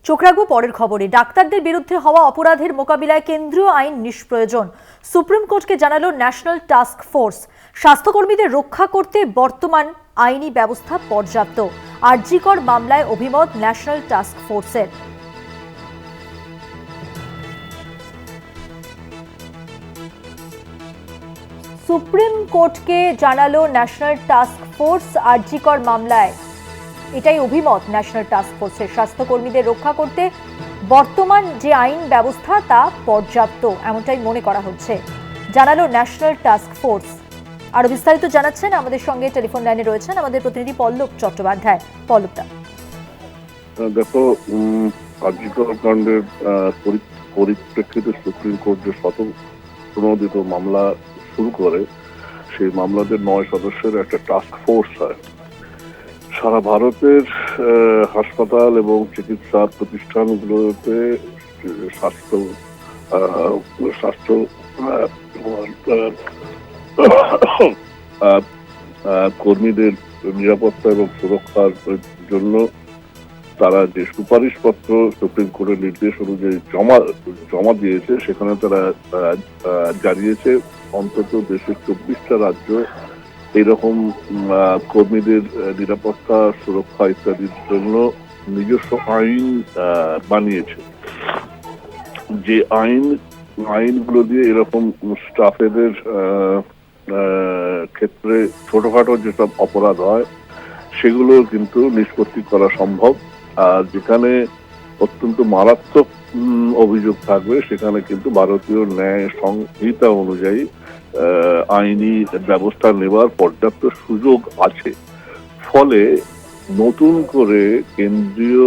চোখ রাখবো পরের খবরে। ডাক্তারদের বিরুদ্ধে হওয়া অপরাধের মোকাবিলায় কেন্দ্রীয় আইন নিষ্প্রয়োজন, সুপ্রিম কোর্টকে জানালো ন্যাশনাল টাস্ক ফোর্স। স্বাস্থ্যকর্মীদের রক্ষা করতে বর্তমান আইনি ব্যবস্থা পর্যাপ্ত। আরজিকর মামলায় অভিমত ন্যাশনাল টাস্ক ফোর্সের। সুপ্রিম কোর্টকে জানালো ন্যাশনাল টাস্ক ফোর্স আরজিকর মামলায়। এটাই অভিমত ন্যাশনাল টাস্ক ফোর্সের। স্বাস্থ্যকর্মীদের রক্ষা করতে বর্তমান যে আইন ব্যবস্থা তা পর্যাপ্ত, এমনটাই মনে করা হচ্ছে, জানালো ন্যাশনাল টাস্ক ফোর্স। আরো বিস্তারিত জানাচ্ছেন, আমাদের সঙ্গে টেলিফোন লাইনে রয়েছেন আমাদের প্রতিনিধি পল্লব চট্টোপাধ্যায়। পল্লবদা, দেখো, আরজিকর কাণ্ডের পরিপ্রেক্ষিতে সুপ্রিম কোর্ট যে প্রণোদিত মামলা শুরু করে, সেই মামলাদের 9 সদস্যের একটা টাস্ক ফোর্স হয়। সারা ভারতের হাসপাতাল এবং চিকিৎসা প্রতিষ্ঠানগুলোতে স্বাস্থ্য কর্মীদের নিরাপত্তা এবং সুরক্ষার জন্য তারা যে সুপারিশপত্র সুপ্রিম কোর্টের নির্দেশ অনুযায়ী জমা দিয়েছে, সেখানে তারা জানিয়েছে অন্তত দেশের 24টা রাজ্য এইরকম কর্মীদের নিরাপত্তা, সুরক্ষা ইত্যাদির জন্য নিজস্ব আইন বানিয়েছে। যে আইনগুলো দিয়ে এরকম স্টাফেদের ক্ষেত্রে ছোটখাটো যেসব অপরাধ হয় সেগুলো কিন্তু নিষ্পত্তি করা সম্ভব। আর যেখানে অত্যন্ত মারাত্মক অভিযোগ থাকবে সেখানে কিন্তু ভারতীয় ন্যায় সংহিতা অনুযায়ী আইনি ব্যবস্থা নেওয়ার পর্যাপ্ত সুযোগ আছে। ফলে নতুন করে কেন্দ্রীয়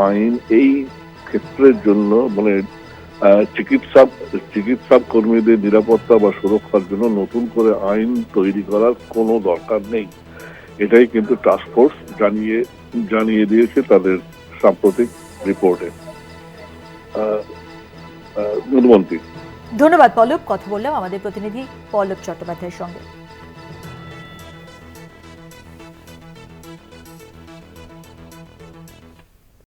আইন এই ক্ষেত্রের জন্য, মানে চিকিৎসা কর্মীদের নিরাপত্তা বা সুরক্ষার জন্য নতুন করে আইন তৈরি করার কোনো দরকার নেই। এটাই কিন্তু টাস্ক ফোর্স জানিয়ে দিয়েছে তাদের সাম্প্রতিক রিপোর্টে। ধন্যবাদ পল্লব। কথা বললাম আমাদের প্রতিনিধি পল্লব চট্টোপাধ্যায়ের সঙ্গে।